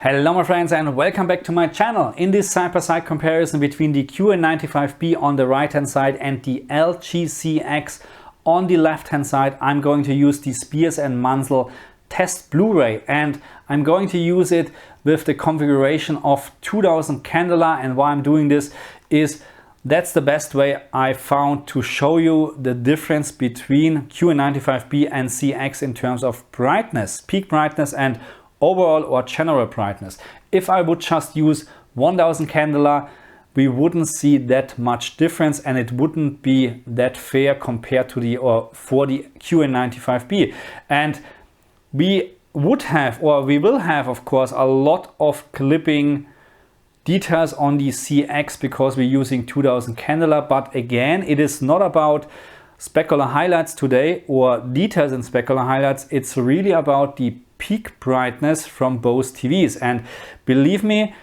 Hello my friends and welcome back to my channel. In this side-by-side comparison between the QN95B on the right hand side and the LG CX on the left hand side, I'm going to use the Spears and Munsell test Blu-ray, and I'm going to use it with the configuration of 2000 candela. And why I'm doing this is that's the best way I found to show you the difference between QN95B and CX in terms of brightness, peak brightness and overall or general brightness. If I would just use 1000 candela, we wouldn't see that much difference and it wouldn't be that fair compared to the for the QN95B. And we would have, or we will have, of course, a lot of clipping details on the CX because we're using 2000 candela. But again, it is not about specular highlights today or details in specular highlights. It's really about the peak brightness from both TVs. And believe me,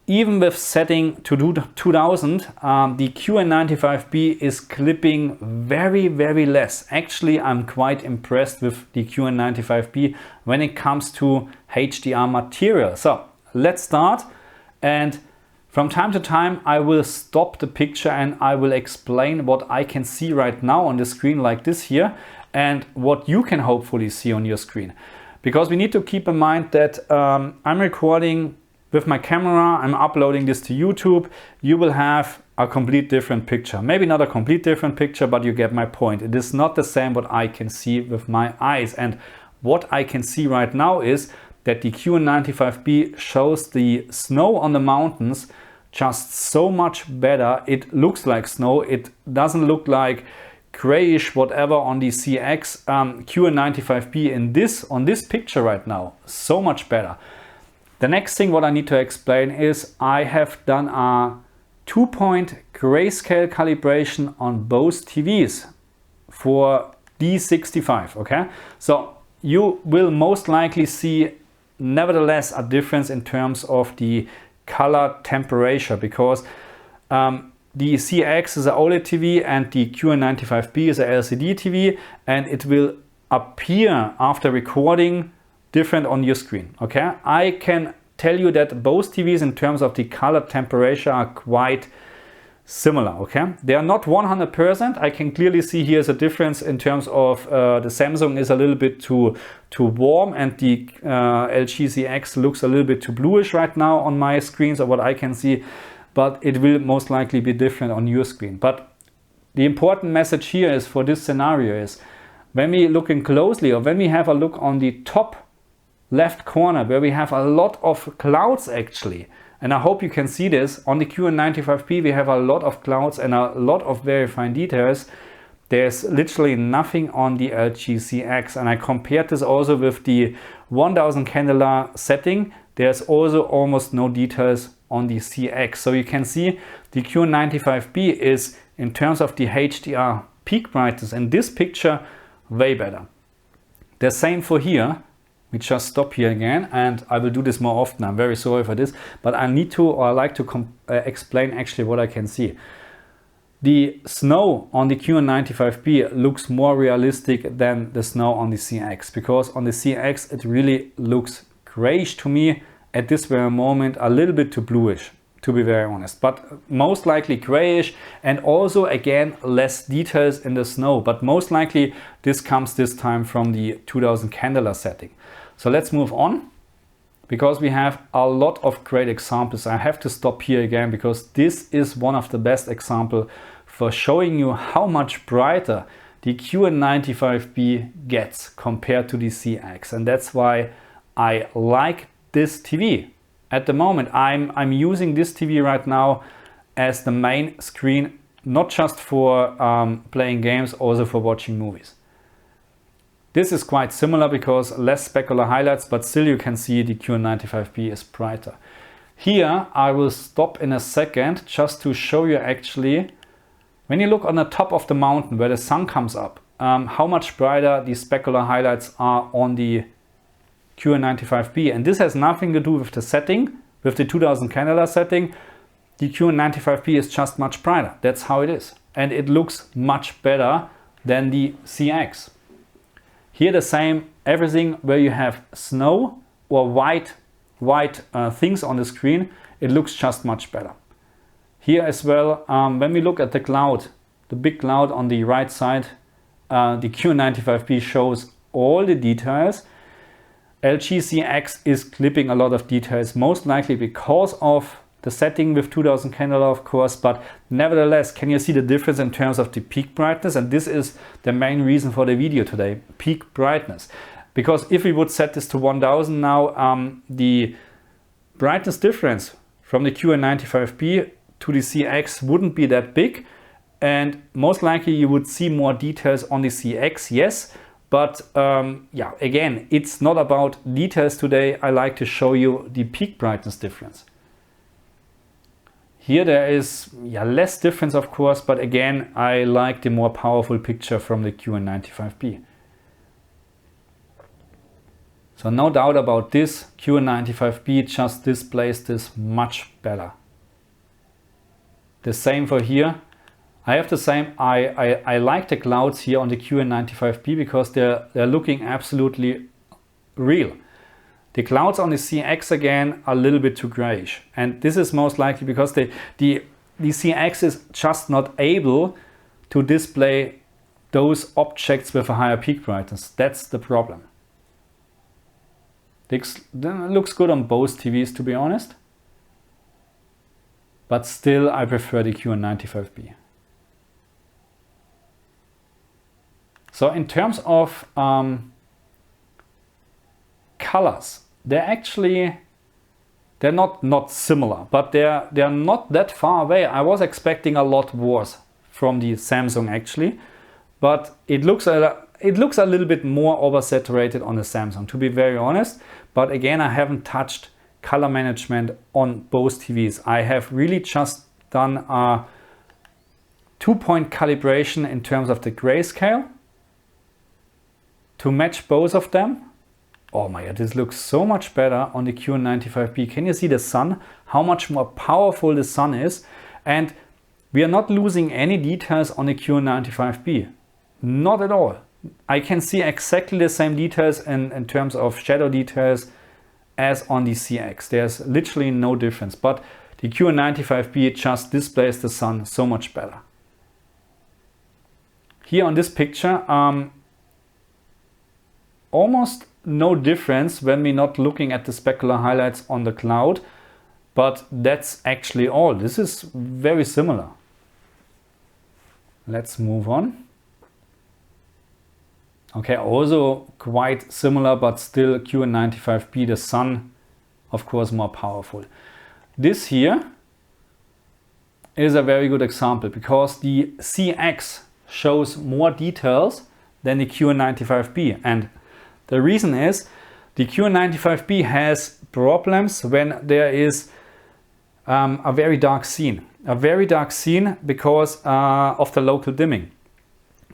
even with setting to do 2000, the QN95B is clipping very less. Actually, I'm quite impressed with the QN95B when it comes to HDR material. So let's start, and from time to time I will stop the picture and I will explain what I can see right now on the screen like this here and what you can hopefully see on your screen. Because we need to keep in mind that I'm recording with my camera, I'm uploading this to YouTube. You will have a complete different picture. Maybe not a complete different picture, but you get my point. It is not the same what I can see with my eyes. And what I can see right now is that the QN95B shows the snow on the mountains just so much better. It looks like snow. It doesn't look like grayish whatever on the CX. QN95B on this picture right now, so much better. The next thing what I need to explain is I have done a 2-point grayscale calibration on both TVs for D65, okay? So you will most likely see nevertheless a difference in terms of the color temperature because the CX is an OLED TV and the QN95B is a LCD TV, and it will appear after recording different on your screen. Okay, I can tell you that both TVs in terms of the color temperature are quite similar. Okay, they are not 100%. I can clearly see here's a difference in terms of the Samsung is a little bit too warm and the LG CX looks a little bit too bluish right now on my screen, so what I can see. But it will most likely be different on your screen. But the important message here is for this scenario is when we looking closely, or when we have a look on the top left corner where we have a lot of clouds actually, and I hope you can see this, on the QN95B we have a lot of clouds and a lot of very fine details. There's literally nothing on the LG CX, and I compared this also with the 1000 candela setting. There's also almost no details on the CX. So you can see the QN95B is, in terms of the HDR peak brightness in this picture, way better. The same for here. We just stop here again, and I will do this more often. I'm very sorry for this, but I need to, or I like to explain actually what I can see. The snow on the QN95B looks more realistic than the snow on the CX, because on the CX it really looks grayish to me at this very moment, a little bit too bluish, to be very honest, but most likely grayish, and also again less details in the snow, but most likely this comes this time from the 2000 candela setting. So let's move on, because we have a lot of great examples. I have to stop here again because this is one of the best examples for showing you how much brighter the QN95B gets compared to the CX, and that's why I like this TV. At the moment I'm using this TV right now as the main screen, not just for playing games, also for watching movies. This is quite similar because less specular highlights, but still you can see the QN95B is brighter. Here I will stop in a second just to show you actually, when you look on the top of the mountain where the sun comes up, how much brighter the specular highlights are on the QN95B, and this has nothing to do with the setting, with the 2000 candela setting. The QN95B is just much brighter. That's how it is, and it looks much better than the CX. Here the same, everything where you have snow or white white things on the screen, it looks just much better. Here as well, when we look at the cloud, the big cloud on the right side, the QN95B shows all the details. LGCX is clipping a lot of details, most likely because of the setting with 2000 candela, of course, but nevertheless, can you see the difference in terms of the peak brightness? And this is the main reason for the video today, peak brightness. Because if we would set this to 1000 now, the brightness difference from the QN95B to the CX wouldn't be that big. And most likely you would see more details on the CX, yes. But yeah, again, it's not about details today. I like to show you the peak brightness difference. Here there is less difference, of course, but again, I like the more powerful picture from the QN95B. So no doubt about this, QN95B just displays this much better. The same for here. I have the same, I like the clouds here on the QN95B because they're looking absolutely real. The clouds on the CX again are a little bit too grayish, and this is most likely because the CX is just not able to display those objects with a higher peak brightness. That's the problem. It looks good on both TVs, to be honest, but still I prefer the QN95B. So in terms of colors, they're not similar, but they're not that far away. I was expecting a lot worse from the Samsung actually, but it looks a little bit more oversaturated on the Samsung, to be very honest. But again, I haven't touched color management on both TVs. I have really just done a 2-point calibration in terms of the grayscale to match both of them. Oh my god, this looks so much better on the QN95B. Can you see the sun? How much more powerful the sun is? And we are not losing any details on the QN95B. Not at all. I can see exactly the same details in terms of shadow details as on the CX. There's literally no difference. But the QN95B just displays the sun so much better. Here on this picture, almost no difference when we're not looking at the specular highlights on the cloud, but that's actually all. This is very similar. Let's move on. Okay, also quite similar, but still QN95B, the sun, of course, more powerful. This here is a very good example because the CX shows more details than the QN95B, and the reason is the QN95B has problems when there is a very dark scene. A very dark scene because of the local dimming.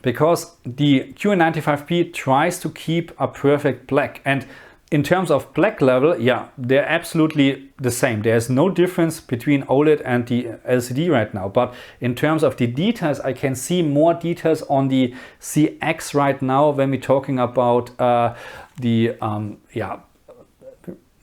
Because the QN95B tries to keep a perfect black. And in terms of black level, yeah, they're absolutely the same. There's no difference between OLED and the LCD right now. But in terms of the details, I can see more details on the CX right now when we're talking about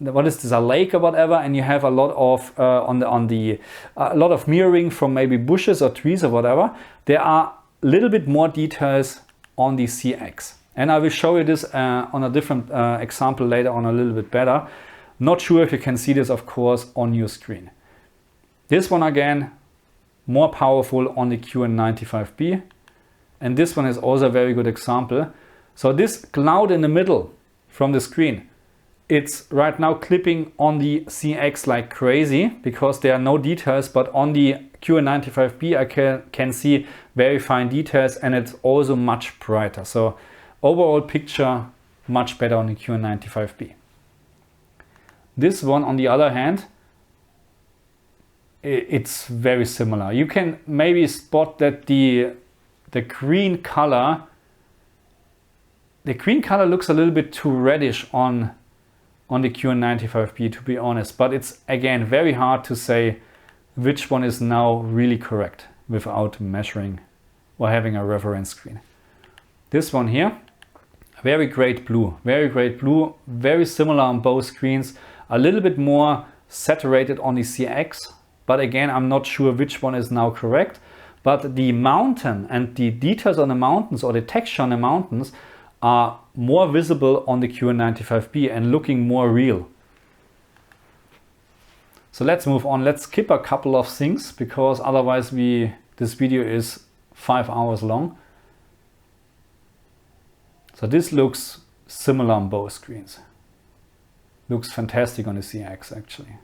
what is this, a lake or whatever, and you have a lot of a lot of mirroring from maybe bushes or trees or whatever. There are a little bit more details on the CX. And I will show you this on a different example later on, a little bit better. Not sure if you can see this, of course, on your screen. This one again, more powerful on the QN95B. And this one is also a very good example. So this cloud in the middle from the screen, it's right now clipping on the CX like crazy because there are no details, but on the QN95B I can see very fine details, and it's also much brighter. So overall picture much better on the QN95B. This one, on the other hand, it's very similar. You can maybe spot that the green color looks a little bit too reddish on the QN95B, to be honest, but it's again very hard to say which one is now really correct without measuring or having a reference screen. This one here, very great blue, very similar on both screens. a little bit more saturated on the CX, but again, I'm not sure which one is now correct. But the mountain and the details on the mountains or the texture on the mountains are more visible on the QN95B and looking more real. So let's move on. Let's skip a couple of things because otherwise this video is 5 hours long. So this looks similar on both screens. Looks fantastic on the CX actually.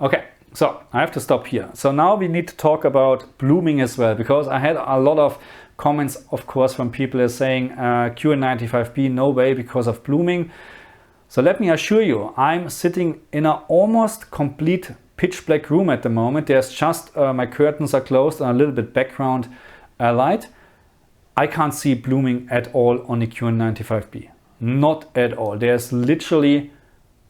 Okay, so I have to stop here. So now we need to talk about blooming as well, because I had a lot of comments, of course, from people are saying QN95B, no way because of blooming. So let me assure you, I'm sitting in an almost complete pitch black room at the moment. There's just my curtains are closed and a little bit background light. I can't see blooming at all on the QN95B. Not at all. There's literally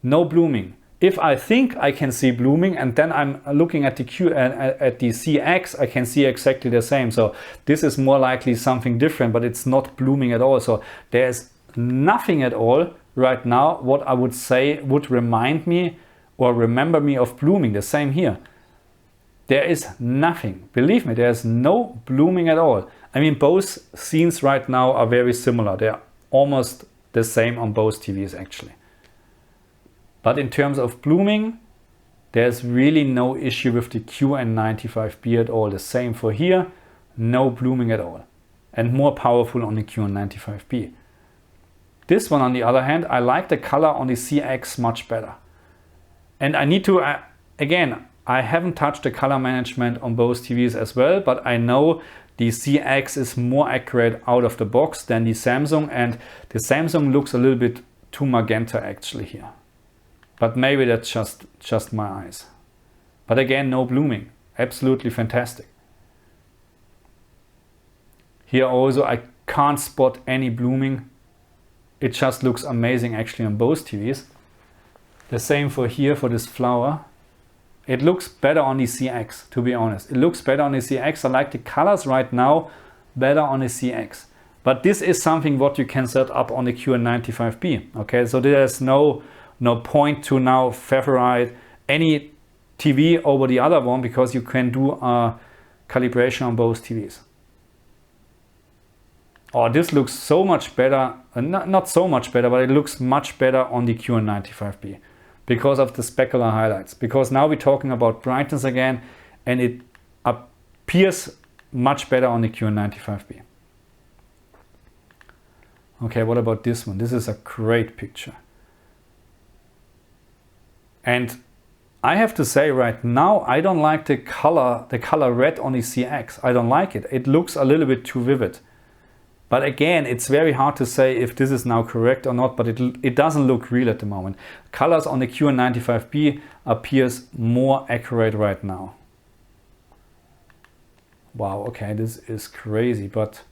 no blooming. If I think I can see blooming and then I'm looking at the CX, I can see exactly the same. So this is more likely something different, but it's not blooming at all. So there's nothing at all right now what I would say would remind me or remember me of blooming. The same here. There is nothing. Believe me, there's no blooming at all. I mean, both scenes right now are very similar. They're almost the same on both TVs actually. But in terms of blooming, there's really no issue with the QN95B at all. The same for here, no blooming at all. And more powerful on the QN95B. This one on the other hand, I like the color on the CX much better. And I need to, again, I haven't touched the color management on both TVs as well, but I know the CX is more accurate out of the box than the Samsung, and the Samsung looks a little bit too magenta actually here. But maybe that's just my eyes. But again, no blooming. Absolutely fantastic. Here also I can't spot any blooming. It just looks amazing actually on both TVs. The same for here, for this flower. It looks better on the CX, to be honest. It looks better on the CX. I like the colors right now better on the CX. But this is something what you can set up on the QN95B. Okay, so there's no point to now favorite any TV over the other one, because you can do a calibration on both TVs. Oh, this looks so much better, not so much better, but it looks much better on the QN95B because of the specular highlights. Because now we're talking about brightness again, and it appears much better on the QN95B. Okay, what about this one? This is a great picture. And I have to say right now, I don't like the color red on the CX. I don't like it. It looks a little bit too vivid. But again, it's very hard to say if this is now correct or not, but it doesn't look real at the moment. Colors on the QN95B appears more accurate right now. Wow, okay, this is crazy, but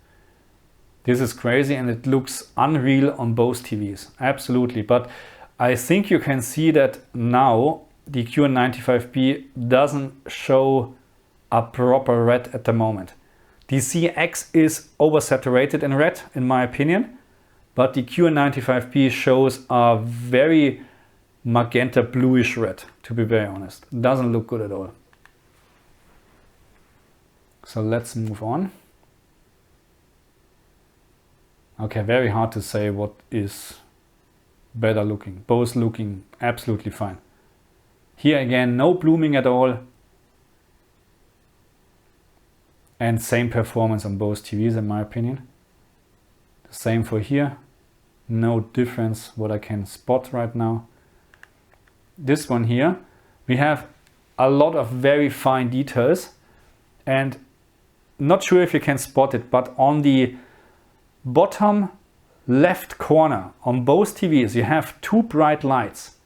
this is crazy and it looks unreal on both TVs, absolutely. But I think you can see that now the QN95B doesn't show a proper red at the moment. The CX is oversaturated in red, in my opinion, but the QN95B shows a very magenta bluish red, to be very honest. It doesn't look good at all. So let's move on. Okay, very hard to say what is better looking. Both looking absolutely fine. Here again, no blooming at all. And same performance on both TVs in my opinion. The same for here. No difference what I can spot right now. This one here, we have a lot of very fine details, and not sure if you can spot it, but on the bottom left corner on both TVs you have two bright lights.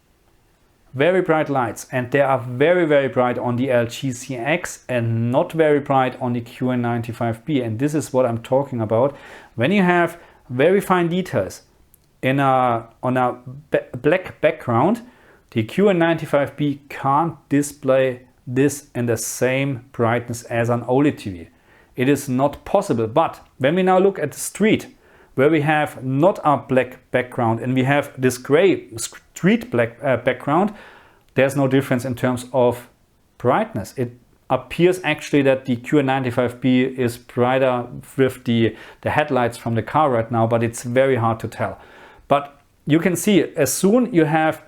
Very bright lights, and they are very, very bright on the LG CX and not very bright on the QN95B. And this is what I'm talking about. When you have very fine details on a black background, the QN95B can't display this in the same brightness as an OLED TV. It is not possible. But when we now look at the street, where we have not a black background and we have this gray street black background, there's no difference in terms of brightness. It appears actually that the QN95B is brighter with the headlights from the car right now, but it's very hard to tell. But you can see as soon you have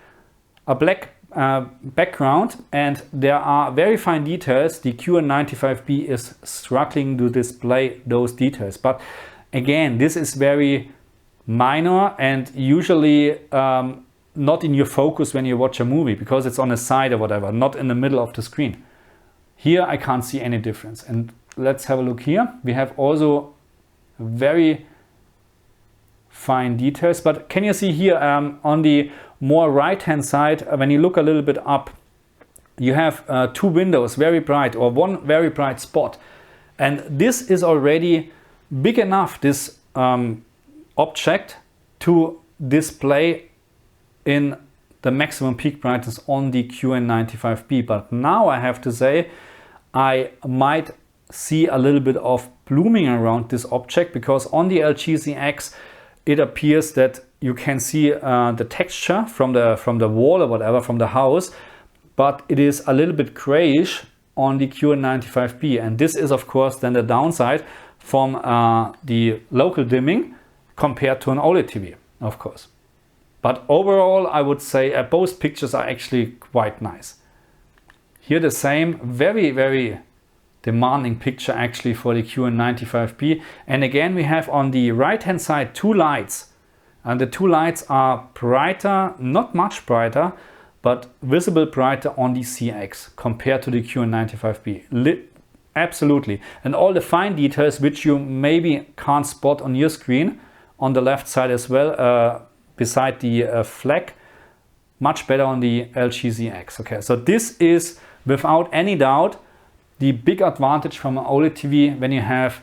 a black background and there are very fine details, the QN95B is struggling to display those details. But again, this is very minor and usually not in your focus when you watch a movie, because it's on the side or whatever, not in the middle of the screen. Here I can't see any difference. And let's have a look here. We have also very fine details, but can you see here on the more right hand side, when you look a little bit up, you have two windows very bright, or one very bright spot, and this is already big enough, this object, to display in the maximum peak brightness on the QN95B. But now I have to say I might see a little bit of blooming around this object, because on the LGCX it appears that you can see the texture from the wall or whatever, from the house, but it is a little bit grayish on the QN95B, and this is of course then the downside from the local dimming compared to an OLED TV, of course. But overall I would say both pictures are actually quite nice. Here the same, very demanding picture actually for the QN95B. And again we have on the right hand side two lights, and the two lights are brighter, not much brighter, but visible brighter on the CX compared to the QN95B. Absolutely. And all the fine details which you maybe can't spot on your screen on the left side as well, beside the flag, much better on the LGCX. Okay, so this is without any doubt the big advantage from an OLED TV when you have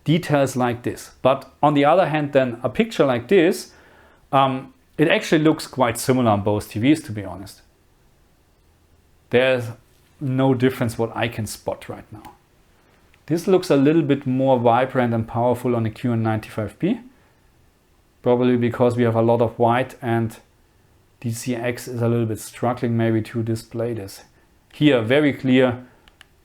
details like this. But on the other hand, then a picture like this, it actually looks quite similar on both TVs, to be honest. There's no difference what I can spot right now. This looks a little bit more vibrant and powerful on the QN95B, probably because we have a lot of white and DCX is a little bit struggling maybe to display this. Here, very clear,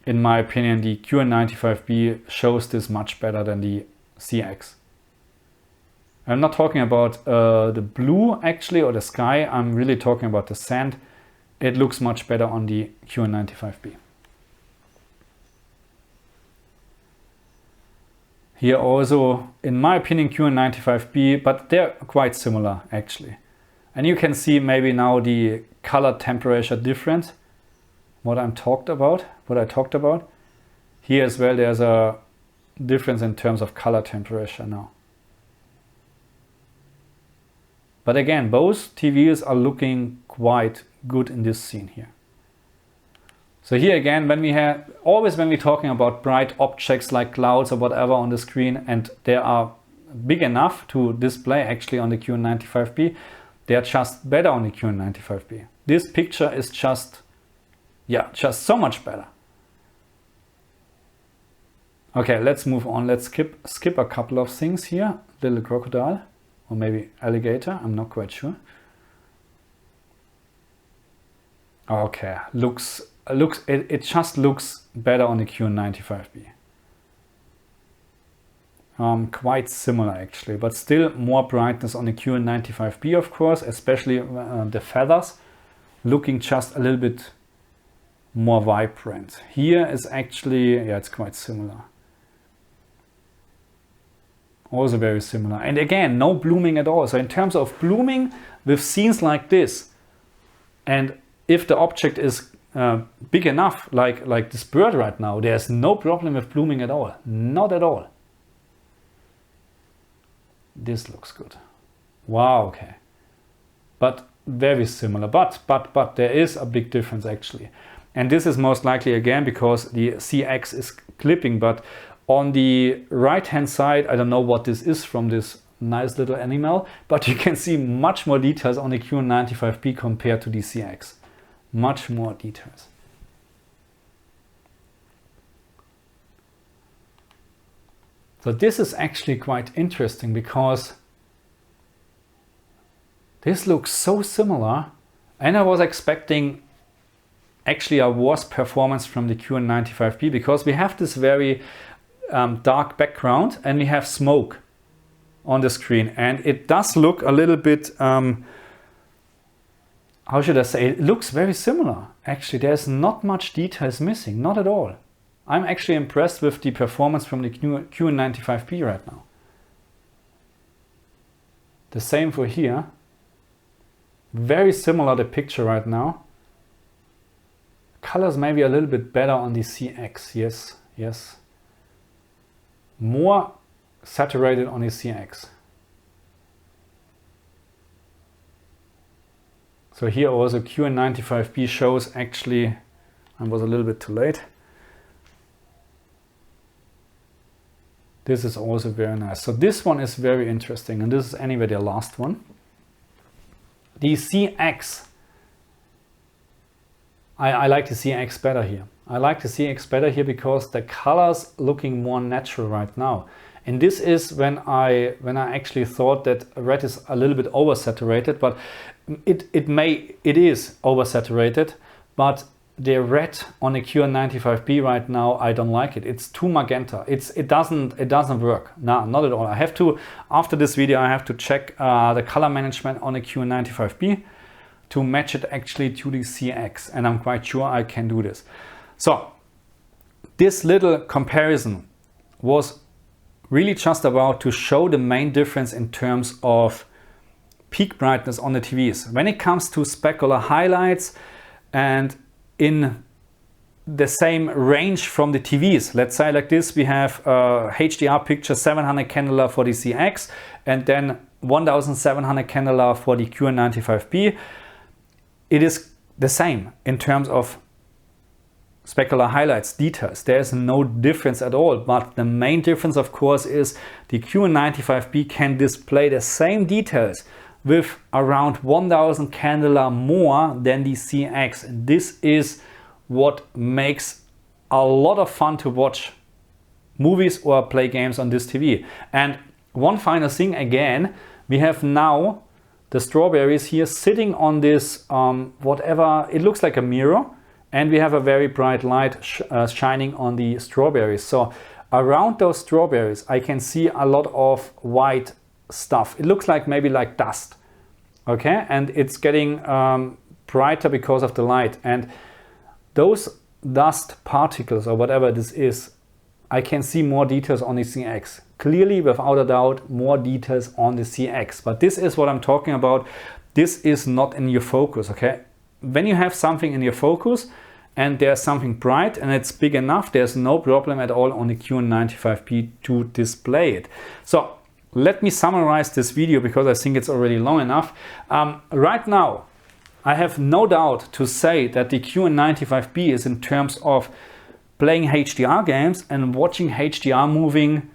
in my opinion, the QN95B shows this much better than the CX. I'm not talking about the blue actually, or the sky, I'm really talking about the sand. It looks much better on the QN95B. Here also, in my opinion, QN95B, but they're quite similar actually. And you can see maybe now the color temperature difference, what I talked about. Here as well, there's a difference in terms of color temperature now. But again, both TVs are looking quite good in this scene here. So here again, when we're talking about bright objects like clouds or whatever on the screen, and they are big enough to display actually on the QN95B, they are just better on the QN95B. This picture is just so much better. Okay, let's move on. Let's skip a couple of things here. Little crocodile, or maybe alligator, I'm not quite sure. Okay, it just looks better on the QN95B. Quite similar actually, but still more brightness on the QN95B, of course, especially the feathers looking just a little bit more vibrant. Here is actually, it's quite similar. Also very similar. And again, no blooming at all. So in terms of blooming with scenes like this, and if the object is big enough, like this bird right now, there's no problem with blooming at all. Not at all. This looks good. Wow, okay. But very similar. But there is a big difference actually. And this is most likely again because the CX is clipping, but on the right hand side, I don't know what this is from this nice little animal, but you can see much more details on the QN95B compared to the CX. Much more details. So this is actually quite interesting because this looks so similar, and I was expecting actually a worse performance from the QN95B, because we have this very dark background and we have smoke on the screen, and it does look a little bit, how should I say, it looks very similar. Actually, there's not much details missing, not at all. I'm actually impressed with the performance from the QN95B right now. The same for here. Very similar, the picture right now. Colors maybe a little bit better on the CX, yes, yes. More saturated on the CX. So here also QN95B shows actually, I was a little bit too late. This is also very nice. So this one is very interesting, and this is anyway the last one. The CX, I like the CX better here. I like the CX better here because the colors looking more natural right now. And this is when I actually thought that red is a little bit oversaturated, but it is oversaturated, but the red on the QN95B right now, I don't like it. It's too magenta. It doesn't work. No, not at all. I have to, after this video, I have to check the color management on the QN95B to match it actually to the CX, and I'm quite sure I can do this. So this little comparison was really just about to show the main difference in terms of peak brightness on the TVs. When it comes to specular highlights and in the same range from the TVs, let's say like this, we have HDR picture 700 candela for the CX and then 1700 candela for the QN95B. It is the same in terms of specular highlights, details. There's no difference at all, but the main difference of course is the QN95B can display the same details with around 1000 candela more than the CX. And this is what makes a lot of fun to watch movies or play games on this TV. And one final thing, again, we have now the strawberries here sitting on this whatever, it looks like a mirror, and we have a very bright light shining on the strawberries. So around those strawberries I can see a lot of white stuff. It looks like maybe like dust, okay, and it's getting brighter because of the light, and those dust particles or whatever this is, I can see more details on the CX. Clearly, without a doubt, more details on the CX, but this is what I'm talking about. This is not in your focus, okay? When you have something in your focus and there's something bright and it's big enough, there's no problem at all on the QN95B to display it. So let me summarize this video because I think it's already long enough. Right now, I have no doubt to say that the QN95B is, in terms of playing HDR games and watching HDR moving,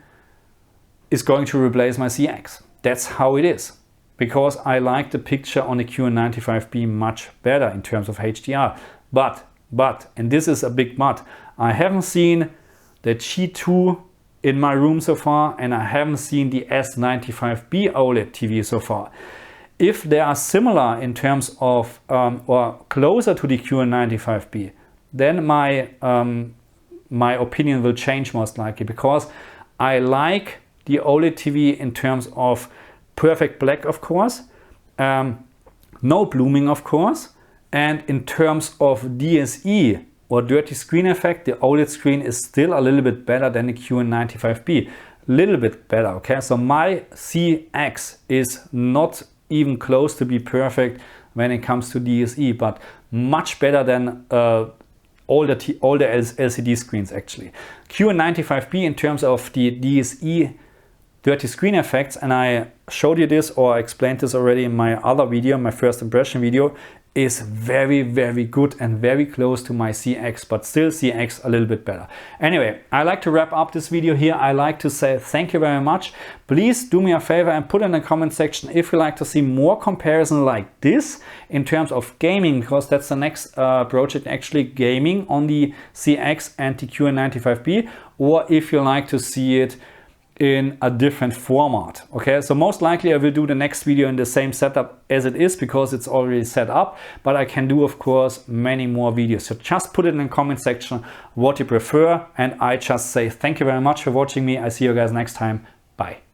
is going to replace my CX. That's how it is, because I like the picture on the QN95B much better in terms of HDR. But, and this is a big but, I haven't seen the G2 in my room so far, and I haven't seen the S95B OLED TV so far. If they are similar in terms of, or closer to the QN95B, then my opinion will change most likely, because I like the OLED TV in terms of perfect black, of course, no blooming, of course, and in terms of DSE or dirty screen effect, the OLED screen is still a little bit better than the QN95B, little bit better, okay? So my CX is not even close to be perfect when it comes to DSE, but much better than all the LCD screens actually. QN95B in terms of the DSE dirty screen effects, and I showed you this or explained this already in my other video, my first impression video, is very, very good and very close to my CX, but still CX a little bit better. Anyway, I like to wrap up this video here. I like to say thank you very much. Please do me a favor and put in the comment section if you like to see more comparison like this in terms of gaming, because that's the next project, actually gaming on the CX and the QN95B, or if you like to see it in a different format. Okay, so most likely I will do the next video in the same setup as it is because it's already set up, but I can do, of course, many more videos. So just put it in the comment section what you prefer, and I just say thank you very much for watching me. I see you guys next time. Bye.